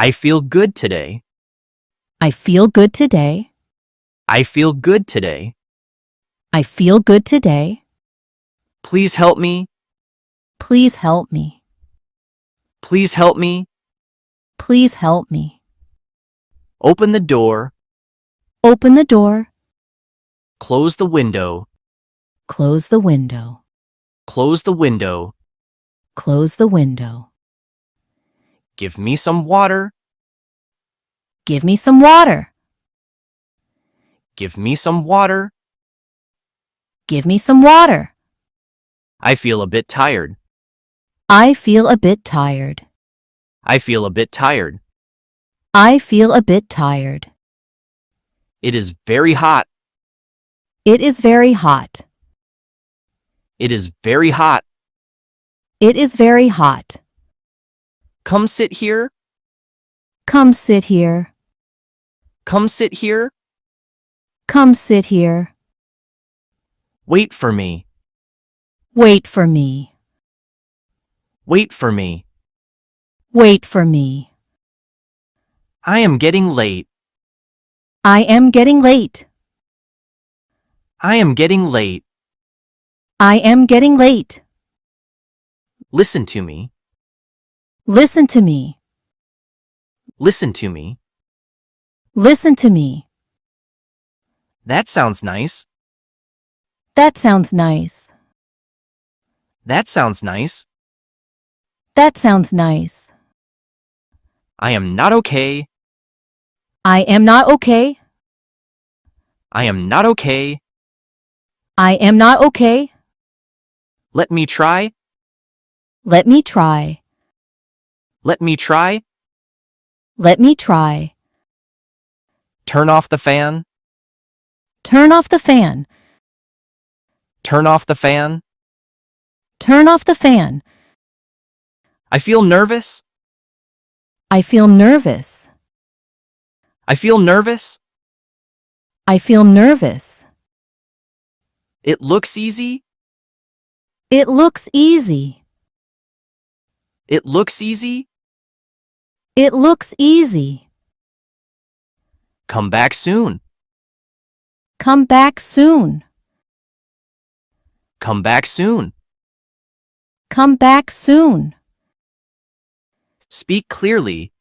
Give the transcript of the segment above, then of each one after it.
I feel good today. I feel good today. I feel good today. I feel good today. Please help me. Please help me. Please help me. Please help me. Open the door. Open the door. Close the window. Close the window. Close the window. Close the window. Give me some water. Give me some water. Give me some water. Give me some water. I feel a bit tired. I feel a bit tired. I feel a bit tired. I feel a bit tired. It is very hot. It is very hot. It is very hot. It is very hot. Come sit here. Come sit here. Come sit here. Come sit here. Wait for me. Wait for me. Wait for me. Wait for me. I am getting late. I am getting late. I am getting late. I am getting late. Listen to me. Listen to me. Listen to me. Listen to me. That sounds nice. That sounds nice. That sounds nice. That sounds nice. I am not okay. I am not okay. I am not okay. I am not okay. Let me try. Let me try. Let me try. Let me try. Turn off the fan. Turn off the fan. Turn off the fan. Turn off the fan. I feel nervous. I feel nervous. I feel nervous. I feel nervous. It looks easy. It looks easy. It looks easy. It looks easy. Come back soon. Come back soon. Come back soon. Come back soon. Speak clearly.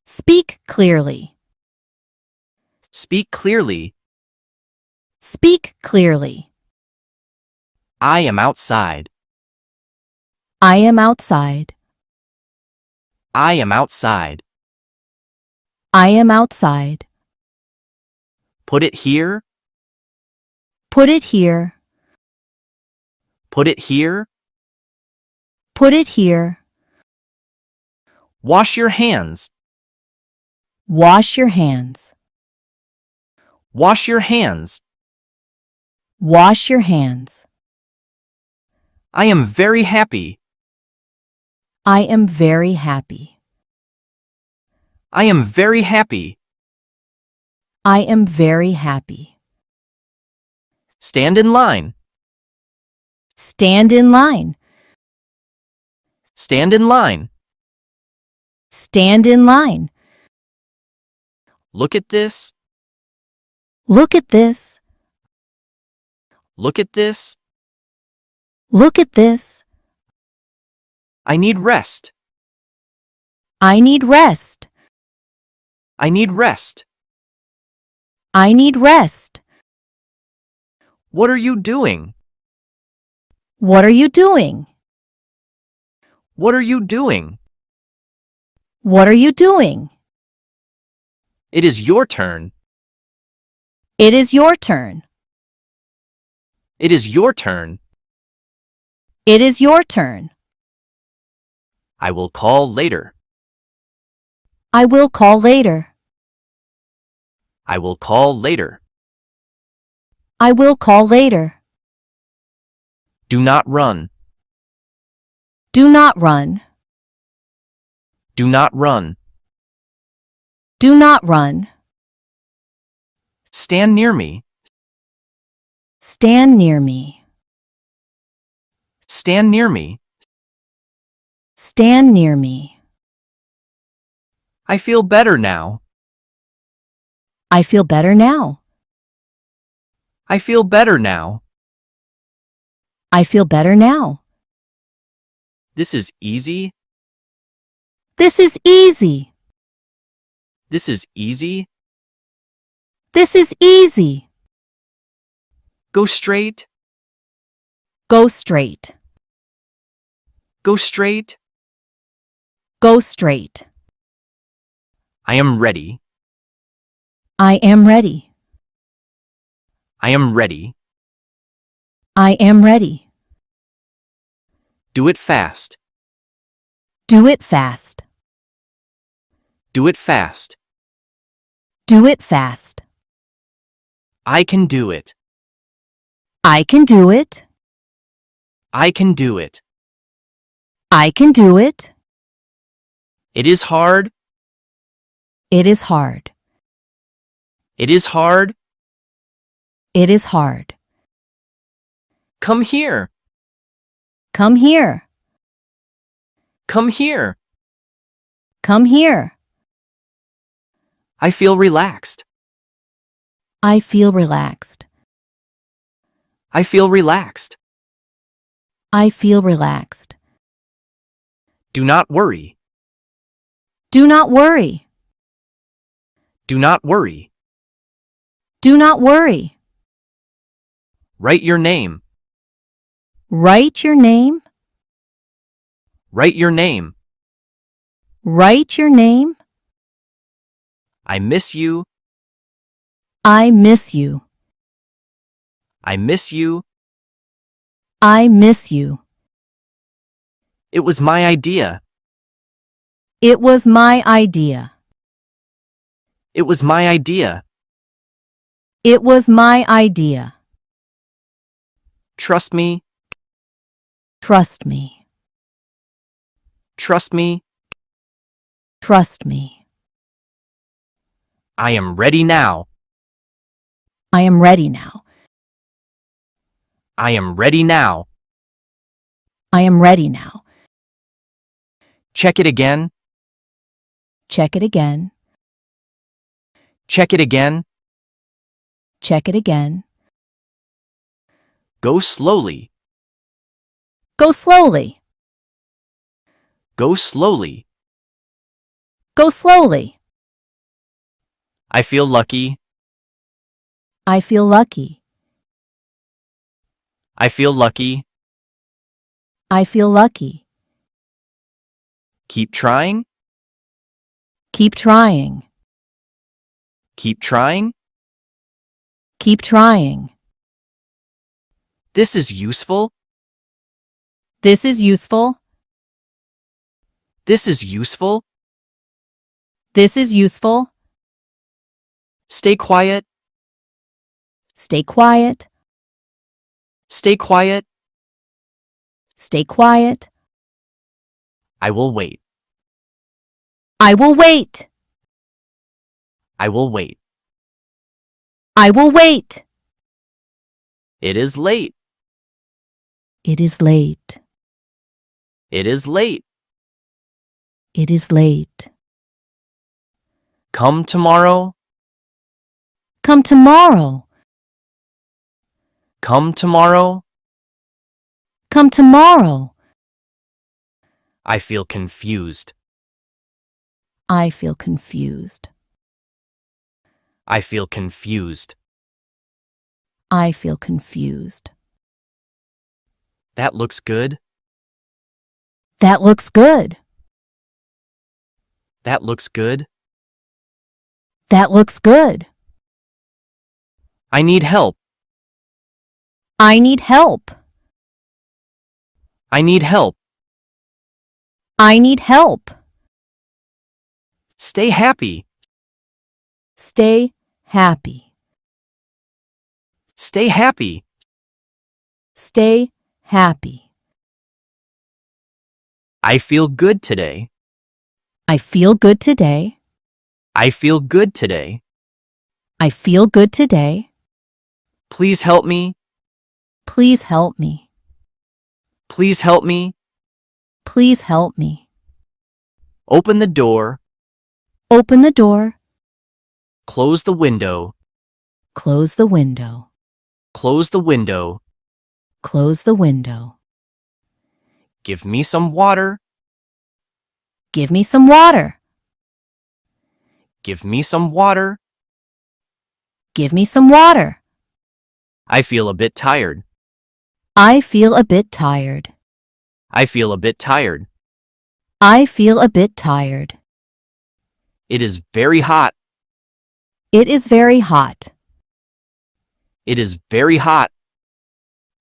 Speak clearly. Speak clearly. Speak clearly. I am outside. I am outside. I am outside. I am outside. Put it here. Put it here. Put it here. Put it here. Wash your hands. Wash your hands. Wash your hands. Wash your hands. I am very happy. I am very happy. I am very happy. I am very happy. Stand in line. Stand in line. Stand in line. Stand in line. Look at this. Look at this. Look at this. Look at this. I need rest. I need rest. I need rest. I need rest. What are you doing? What are you doing? What are you doing? What are you doing? It is your turn. It is your turn. It is your turn. It is your turn. I will call later. I will call later. I will call later. I will call later. Do not run. Do not run. Do not run. Do not run. Stand near me. Stand near me. Stand near me. Stand near me. I feel better now. I feel better now. I feel better now. I feel better now. This is easy. This is easy. This is easy. This is easy. Go straight. Go straight. Go straight. Go straight. I am ready. I am ready. I am ready. I am ready. Do it fast. Do it fast. Do it fast. Do it fast. I can do it. I can do it. I can do it. I can do it. It is hard. It is hard. It is hard. It is hard. Come here. Come here. Come here. Come here. I feel relaxed. I feel relaxed. I feel relaxed. I feel relaxed. Do not worry. Do not worry. Do not worry. Do not worry. Write your name. Write your name. Write your name. Write your name. I miss you. I miss you. I miss you. I miss you. It was my idea. It was my idea. It was my idea. It was my idea. Trust me. Trust me. Trust me. Trust me. I am ready now. I am ready now. I am ready now. I am ready now. Check it again. Check it again. Check it again. Check it again. Go slowly. Go slowly. Go slowly. Go slowly. I feel lucky. I feel lucky. I feel lucky. I feel lucky. Keep trying. Keep trying. Keep trying. Keep trying. This is useful. This is useful. This is useful. This is useful. Stay quiet. Stay quiet. Stay quiet. Stay quiet. I will wait. I will wait. I will wait. I will wait. It is late. It is late. It is late. It is late. Come tomorrow. Come tomorrow. Come tomorrow. Come tomorrow. I feel confused. I feel confused. I feel confused. I feel confused. That looks good. That looks good. That looks good. That looks good. I need help. I need help. I need help. I need help. Stay happy. Stay happy. Stay happy. Stay happy. I feel good today. I feel good today. I feel good today. I feel good today. Please help me. Please help me. Please help me. Please help me. Open the door. Open the door. Close the window. Close the window. Close the window. Close the window. Give me some water. Give me some water. Give me some water. Give me some water. I feel a bit tired. I feel a bit tired. I feel a bit tired. I feel a bit tired. It is very hot. It is very hot. It is very hot.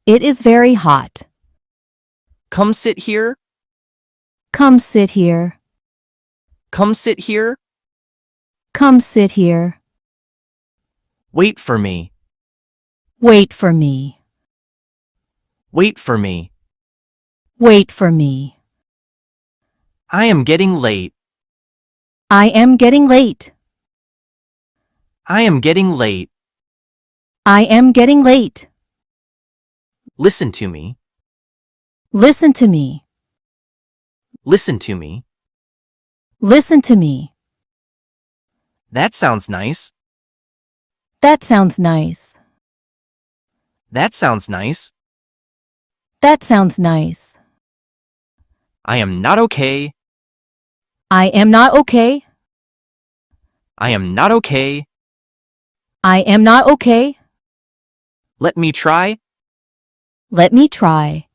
It is very hot. Come sit here. Come sit here. Come sit here. Come sit here. Wait for me. Wait for me. Wait for me. Wait for me. I am getting late. I am getting late. I am getting late. I am getting late. Listen to me. Listen to me. Listen to me. Listen to me. That sounds nice. That sounds nice. That sounds nice. That sounds nice. I am not okay. I am not okay. I am not okay. I am not okay. Let me try. Let me try.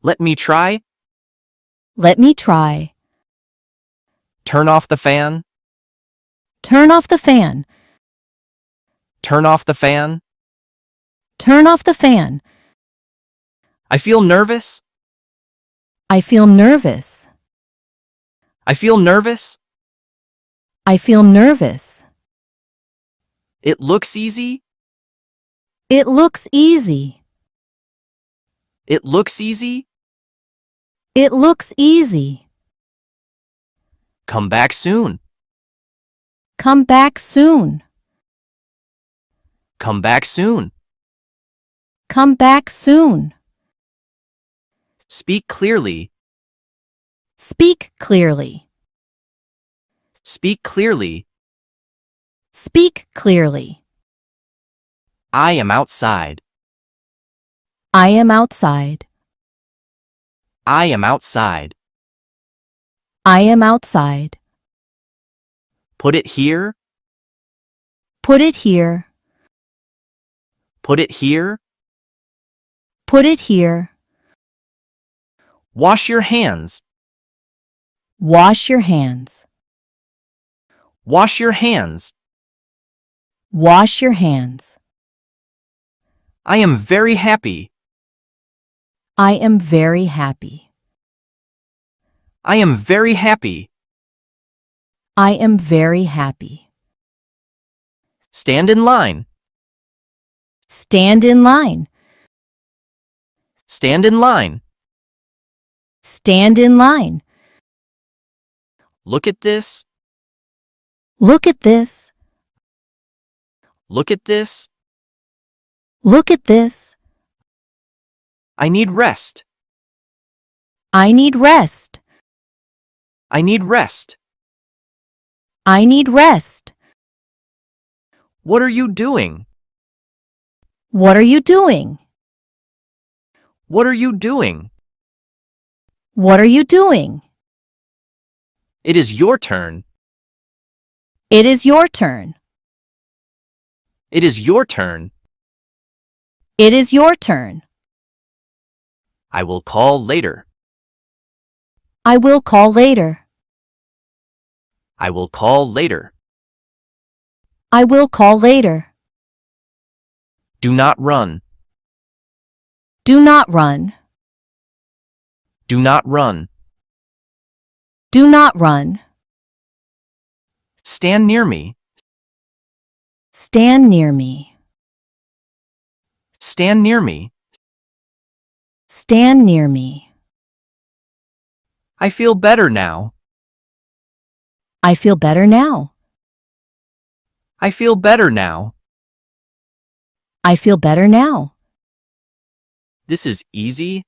Let me try. Let me try. Turn off the fan. Turn off the fan. Turn off the fan. Turn off the fan. I feel nervous. I feel nervous. I feel nervous. I feel nervous. It looks easy. It looks easy. It looks easy. It looks easy. Come back soon. Come back soon. Come back soon. Come back soon. Speak clearly. Speak clearly. Speak clearly. Speak clearly. I am outside. I am outside. I am outside. I am outside. Put it here. Put it here. Put it here. Put it here. Wash your hands. Wash your hands. Wash your hands. Wash your hands. I am very happy. I am very happy. I am very happy. I am very happy. Stand in line. Stand in line. Stand in line. Stand in line. Look at this. Look at this. Look at this. Look at this. I need rest. I need rest. I need rest. I need rest. What are you doing? What are you doing? What are you doing? What are you doing? It is your turn. It is your turn. It is your turn. It is your turn. I will call later. I will call later. I will call later. I will call later. Do not run. Do not run. Do not run. Do not run. Stand near me. Stand near me. Stand near me. Stand near me. I feel better now. I feel better now. I feel better now. I feel better now. This is easy.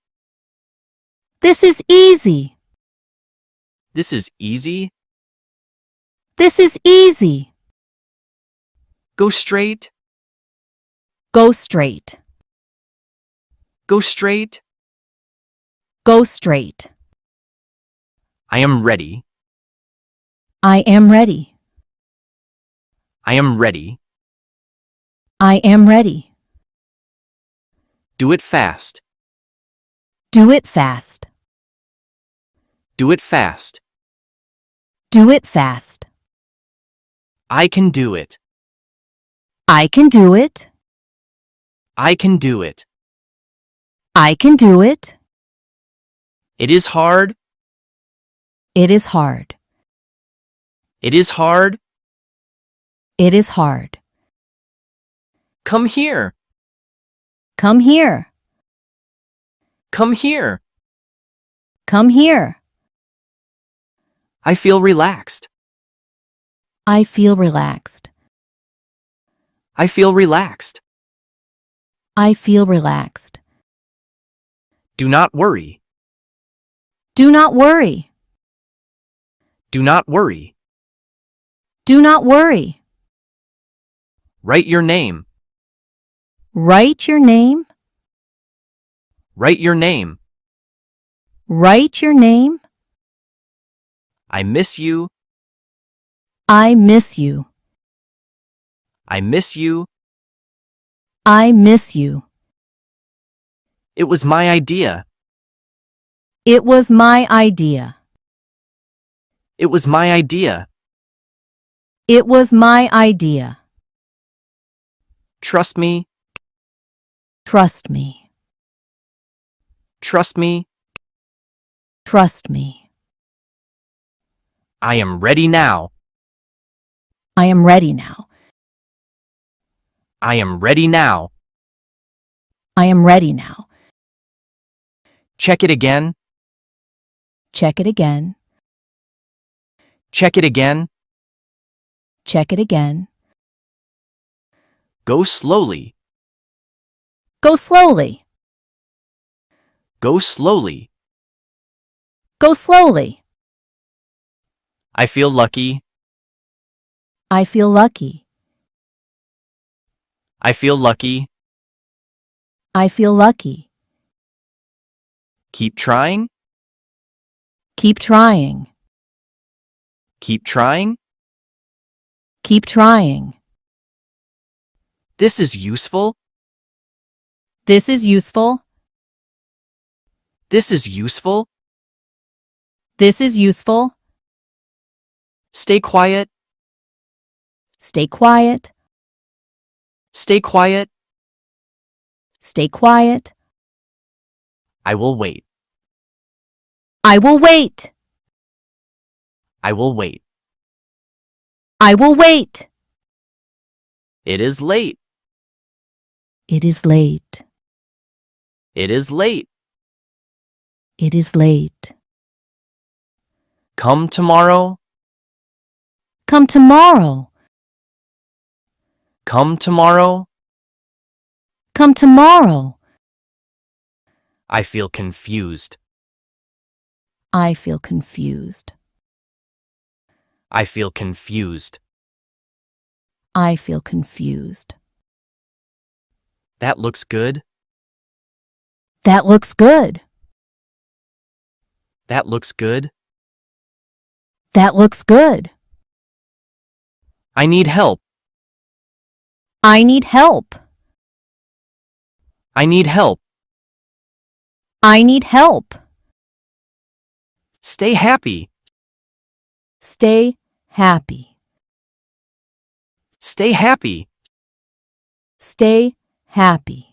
This is easy. This is easy. This is easy. Go straight. Go straight. Go straight. Go straight. I am ready. I am ready. I am ready. I am ready. Do it fast. Do it fast. Do it fast. Do it fast. I can do it. I can do it. I can do it. I can do it. It is hard. It is hard. It is hard. It is hard. Come here. Come here. Come here. Come here. I feel relaxed. I feel relaxed. I feel relaxed. I feel relaxed. Do not worry. Do not worry. Do not worry. Do not worry. Write your name. Write your name. Write your name. Write your name. I miss you. I miss you. I miss you. I miss you. It was my idea. It was my idea. It was my idea. It was my idea. Trust me. Trust me. Trust me. Trust me. I am ready now. I am ready now. I am ready now. I am ready now. Check it again. Check it again. Check it again. Check it again. Go slowly. Go slowly. Go slowly. Go slowly. I feel lucky. I feel lucky. I feel lucky. I feel lucky. Keep trying. Keep trying. Keep trying. Keep trying. This is useful. This is useful. This is useful. This is useful. Stay quiet. Stay quiet. Stay quiet. Stay quiet. I will wait. I will wait. I will wait. I will wait. It is late. It is late. It is late. It is late. Come tomorrow. Come tomorrow. Come tomorrow. Come tomorrow. I feel confused. I feel confused. I feel confused. I feel confused. That looks good. That looks good. That looks good. That looks good. I need help. I need help. I need help. I need help. Stay happy. Stay happy. Stay happy. Stay happy.